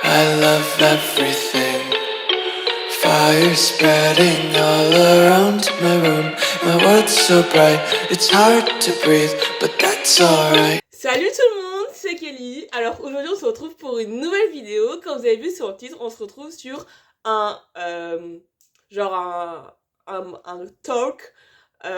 I love everything. Fire spreading all around my room. My world's so bright, it's hard to breathe, but that's alright. Salut tout le monde, c'est Kelly. Alors aujourd'hui on se retrouve pour une nouvelle vidéo. Comme vous avez vu sur le titre, on se retrouve sur un talk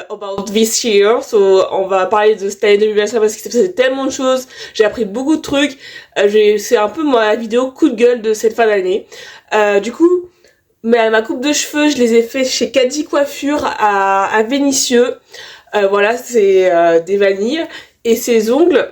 about this year. So on va parler de cette année 2025 parce qu'il s'est passé tellement de choses. J'ai appris beaucoup de trucs. C'est un peu ma vidéo coup de gueule de cette fin d'année. Du coup, ma coupe de cheveux, je les ai fait chez Caddy Coiffure à Vénissieux. Voilà, c'est des vanilles. Et ses ongles,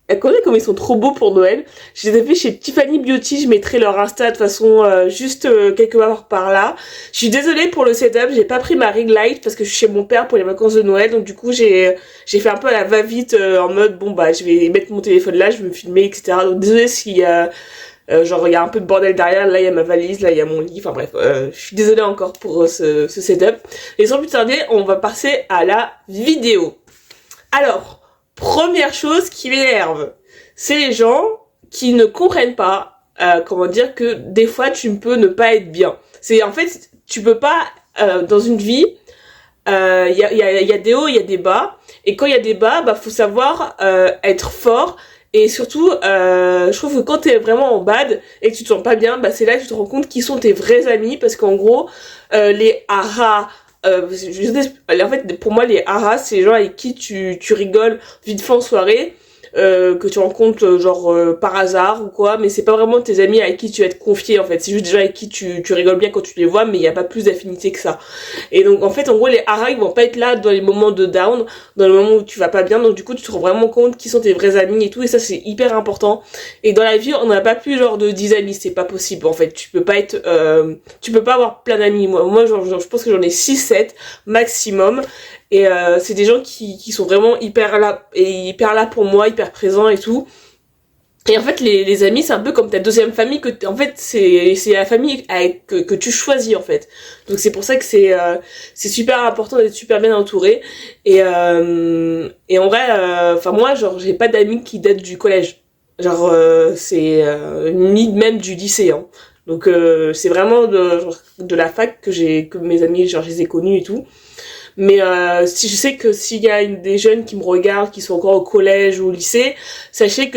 elle connaît comme ils sont trop beaux pour Noël. Je les ai fait chez Tiffany Beauty, je mettrai leur Insta de façon juste quelque part par là. Je suis désolée pour le setup, j'ai pas pris ma ring light parce que je suis chez mon père pour les vacances de Noël. Donc du coup j'ai fait un peu à la va-vite en mode bon bah je vais mettre mon téléphone là, je vais me filmer etc. Donc désolée s'il y a genre il y a un peu de bordel derrière, là il y a ma valise, là il y a mon lit, enfin bref, je suis désolée encore pour ce setup. Et sans plus tarder, on va passer à la vidéo. Alors, première chose qui m'énerve, c'est les gens qui ne comprennent pas, comment dire, que des fois tu peux ne pas être bien. C'est en fait, tu peux pas, dans une vie, il y a des hauts, il y a des bas, et quand il y a des bas, bah faut savoir être fort. Et surtout, je trouve que quand t'es vraiment en bad et que tu te sens pas bien, bah c'est là que tu te rends compte qui sont tes vrais amis, parce qu'en gros, les haras, en fait, pour moi, les haras, c'est les gens avec qui tu rigoles vite fait en soirée, que tu rencontres par hasard ou quoi, mais c'est pas vraiment tes amis avec qui tu vas te confier en fait, c'est juste des gens avec qui tu rigoles bien quand tu les vois, mais il y a pas plus d'affinité que ça. Et donc en fait, en gros, les haras ils vont pas être là dans les moments de down, dans les moments où tu vas pas bien, donc du coup tu te rends vraiment compte qui sont tes vrais amis et tout, et ça c'est hyper important. Et dans la vie, on n'a pas plus de 10 amis, c'est pas possible en fait, tu peux pas être tu peux pas avoir plein d'amis. Moi je pense que j'en ai 6-7 maximum. Et c'est des gens qui sont vraiment hyper là pour moi, hyper présents et tout. Et en fait les amis c'est un peu comme ta deuxième famille, que en fait c'est la famille que tu choisis en fait. Donc c'est pour ça que c'est super important d'être super bien entouré. Et en vrai enfin moi j'ai pas d'amis qui datent du collège. C'est ni même du lycée hein. Donc c'est vraiment de la fac que mes amis je les ai connus et tout. Mais si je sais que s'il y a des jeunes qui me regardent, qui sont encore au collège ou au lycée, sachez que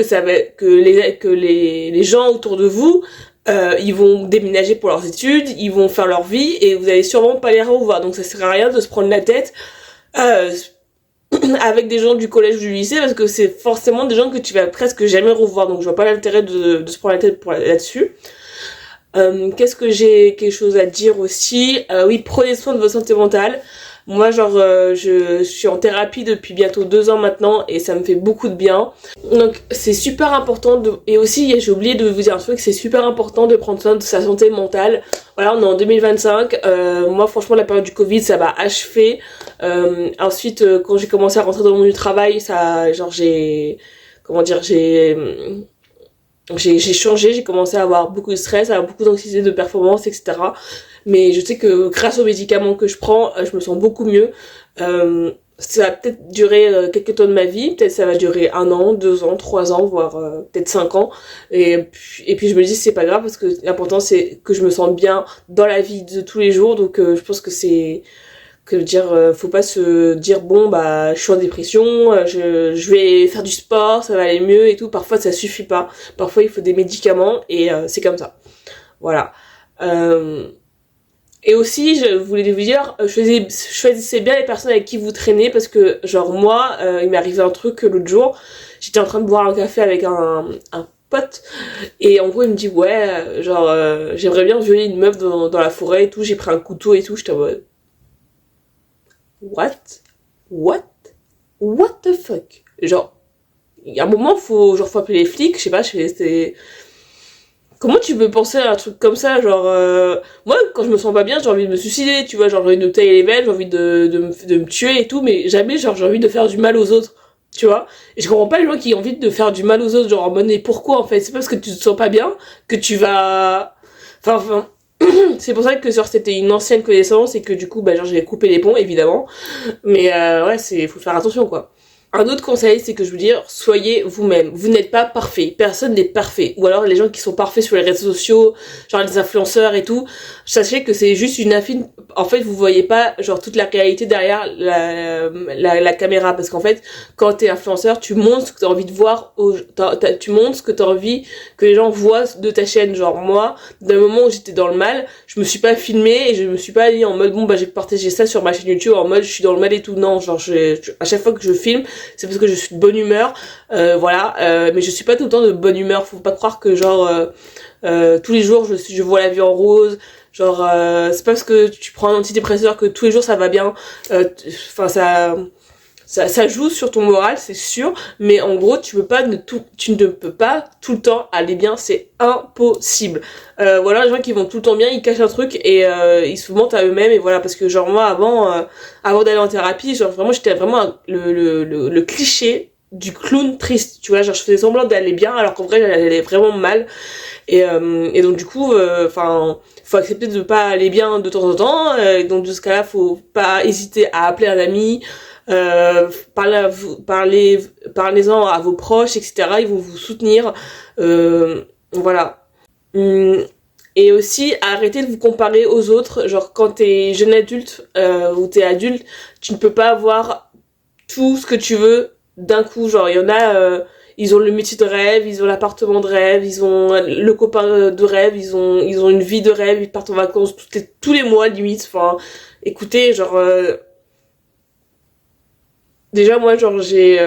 les gens autour de vous, ils vont déménager pour leurs études, ils vont faire leur vie et vous allez sûrement pas les revoir. Donc ça sert à rien de se prendre la tête avec des gens du collège ou du lycée, parce que c'est forcément des gens que tu vas presque jamais revoir. Donc je vois pas l'intérêt de se prendre la tête là-dessus. Qu'est-ce que j'ai quelque chose à dire aussi, oui, prenez soin de votre santé mentale. Moi je suis en thérapie depuis bientôt 2 ans maintenant et ça me fait beaucoup de bien. Donc c'est super important et aussi j'ai oublié de vous dire un truc, c'est super important de prendre soin de sa santé mentale. Voilà, on est en 2025, moi franchement la période du Covid ça m'a achevé. Ensuite quand j'ai commencé à rentrer dans le monde du travail, ça j'ai changé, j'ai commencé à avoir beaucoup de stress, à avoir beaucoup d'anxiété de performance, etc. Mais je sais que grâce aux médicaments que je prends, je me sens beaucoup mieux. Ça va peut-être durer quelques temps de ma vie, peut-être ça va durer 1 an, 2 ans, 3 ans, voire peut-être 5 ans. Et puis je me dis c'est pas grave parce que l'important c'est que je me sens bien dans la vie de tous les jours. Donc je pense que faut pas se dire bon bah je suis en dépression, je vais faire du sport, ça va aller mieux et tout. Parfois ça suffit pas, parfois il faut des médicaments et c'est comme ça, voilà. Et aussi je voulais vous dire, choisissez bien les personnes avec qui vous traînez, parce que moi il m'est arrivé un truc l'autre jour, j'étais en train de boire un café avec un pote et en gros il me dit ouais j'aimerais bien violer une meuf dans la forêt et tout, j'ai pris un couteau et tout, j'étais en mode what the fuck, il y a un moment faut appeler les flics, je sais pas, comment tu peux penser à un truc comme ça, moi quand je me sens pas bien j'ai envie de me suicider, tu vois, j'ai envie de me tailler les veines, j'ai envie de me tuer et tout, mais jamais j'ai envie de faire du mal aux autres, tu vois. Et je comprends pas les gens qui ont envie de faire du mal aux autres, en mode mais pourquoi en fait, c'est pas parce que tu te sens pas bien que tu vas enfin c'est pour ça que c'était une ancienne connaissance et que du coup j'ai coupé les ponts évidemment, mais ouais faut faire attention quoi. Un autre conseil, c'est que je veux dire, soyez vous-même. Vous n'êtes pas parfait. Personne n'est parfait. Ou alors les gens qui sont parfaits sur les réseaux sociaux, genre les influenceurs et tout, sachez que c'est juste une affine. En fait, vous voyez pas genre toute la réalité derrière la caméra. Parce qu'en fait, quand t'es influenceur, tu montres ce que t'as envie de voir. Tu montres ce que t'as envie que les gens voient de ta chaîne. Genre moi, d'un moment où j'étais dans le mal, je me suis pas filmée et je me suis pas dit en mode bon bah j'ai partagé ça sur ma chaîne YouTube en mode je suis dans le mal et tout. Non, genre à chaque fois que je filme, c'est parce que je suis de bonne humeur, voilà, mais je suis pas tout le temps de bonne humeur, faut pas croire que genre tous les jours je vois la vie en rose, genre c'est pas parce que tu prends un antidépresseur que tous les jours ça va bien, enfin ça joue sur ton moral, c'est sûr, mais en gros, tu ne peux pas tout le temps aller bien, c'est impossible. Voilà, les gens qui vont tout le temps bien, ils cachent un truc et ils se mentent à eux-mêmes et voilà, parce que genre moi avant d'aller en thérapie, genre vraiment j'étais vraiment le cliché du clown triste, tu vois, genre je faisais semblant d'aller bien alors qu'en vrai j'allais vraiment mal et donc du coup enfin faut accepter de pas aller bien de temps en temps, donc de ce cas-là faut pas hésiter à appeler un ami, parlez-en à vos proches, etc. Ils vont vous soutenir, voilà. Et aussi arrêtez de vous comparer aux autres, genre quand t'es jeune adulte ou t'es adulte, tu ne peux pas avoir tout ce que tu veux d'un coup, genre il y en a ils ont le métier de rêve, ils ont l'appartement de rêve, ils ont le copain de rêve, ils ont une vie de rêve, ils partent en vacances tous les mois limite, enfin écoutez, genre déjà moi genre j'ai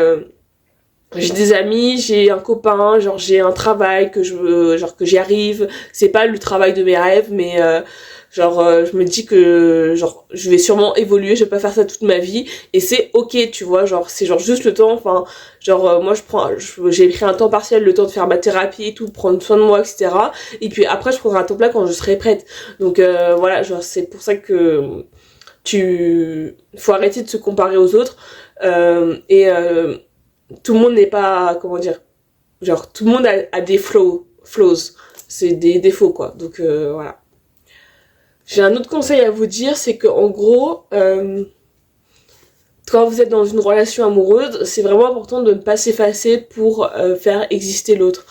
des amis, j'ai un copain, genre j'ai un travail que je veux, genre que j'y arrive, c'est pas le travail de mes rêves mais je me dis que genre je vais sûrement évoluer, je vais pas faire ça toute ma vie et c'est OK, tu vois, genre c'est genre juste le temps, enfin genre moi j'ai pris un temps partiel, le temps de faire ma thérapie et tout, de prendre soin de moi, etc. Et puis après je prendrai un temps plein quand je serai prête. Donc voilà, genre c'est pour ça que faut arrêter de se comparer aux autres et tout le monde n'est pas, comment dire, genre tout le monde a des flaws, c'est des défauts quoi, donc voilà. J'ai un autre conseil à vous dire, c'est que en gros quand vous êtes dans une relation amoureuse, c'est vraiment important de ne pas s'effacer pour faire exister l'autre.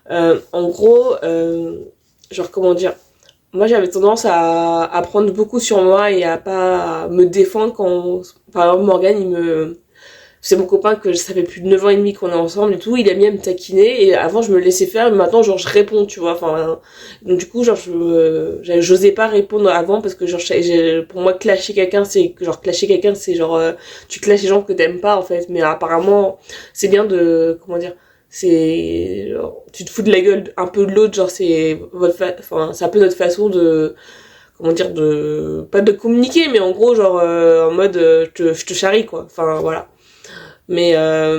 En gros genre comment dire, moi j'avais tendance à prendre beaucoup sur moi et à pas me défendre quand par exemple Morgan c'est mon copain que ça fait plus de 9 ans et demi qu'on est ensemble et tout, il a mis à me taquiner et avant je me laissais faire mais maintenant genre je réponds, tu vois, enfin donc du coup genre j'osais pas répondre avant parce que genre pour moi clasher quelqu'un c'est genre tu clashes les gens que t'aimes pas en fait, mais apparemment c'est bien de comment dire, c'est genre, tu te fous de la gueule un peu de l'autre, genre c'est c'est un peu notre façon de comment dire, de pas de communiquer mais en gros genre en mode je te charrie quoi, enfin voilà. Mais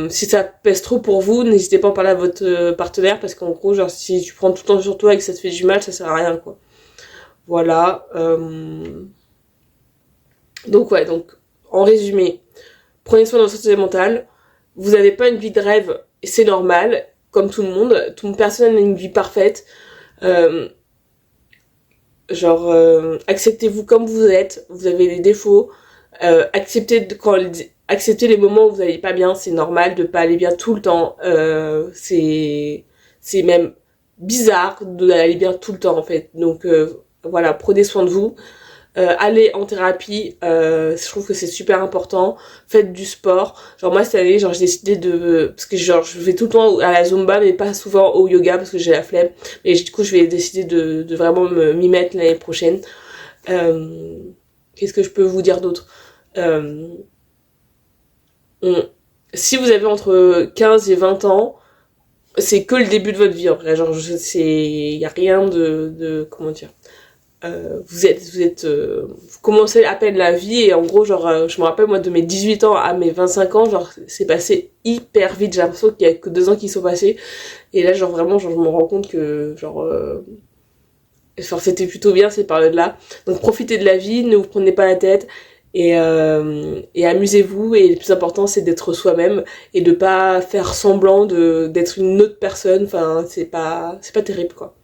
si ça pèse trop pour vous, n'hésitez pas à en parler à votre partenaire parce qu'en gros, genre si tu prends tout le temps sur toi et que ça te fait du mal, ça sert à rien quoi. Voilà. Donc ouais, donc en résumé, prenez soin de votre santé mentale. Vous n'avez pas une vie de rêve, et c'est normal, comme tout le monde. Personne n'a une vie parfaite. Acceptez-vous comme vous êtes. Vous avez des défauts. Acceptez les moments où vous n'allez pas bien, c'est normal de pas aller bien tout le temps. C'est même bizarre d'aller bien tout le temps en fait. Donc voilà, prenez soin de vous. Allez en thérapie, je trouve que c'est super important. Faites du sport. Genre moi cette année, genre j'ai décidé parce que genre je vais tout le temps à la Zumba mais pas souvent au yoga parce que j'ai la flemme. Et du coup je vais décider de vraiment m'y mettre l'année prochaine. Qu'est-ce que je peux vous dire d'autre? Si vous avez entre 15 et 20 ans, c'est que le début de votre vie en vrai, genre y a rien de comment dire, vous commencez à peine la vie et en gros genre je me rappelle moi de mes 18 ans à mes 25 ans, genre c'est passé hyper vite, j'ai l'impression qu'il y a que 2 ans qui sont passés et là genre vraiment genre je me rends compte que c'était plutôt bien ces périodes là, donc profitez de la vie, ne vous prenez pas la tête et amusez-vous et le plus important c'est d'être soi-même et de pas faire semblant d'être une autre personne, enfin c'est pas terrible quoi.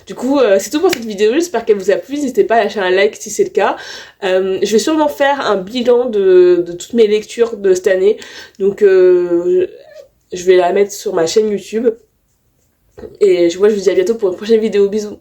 Du coup, c'est tout pour cette vidéo, j'espère qu'elle vous a plu, n'hésitez pas à lâcher un like si c'est le cas. Je vais sûrement faire un bilan de toutes mes lectures de cette année, donc je vais la mettre sur ma chaîne YouTube. Et moi je vous dis à bientôt pour une prochaine vidéo, bisous.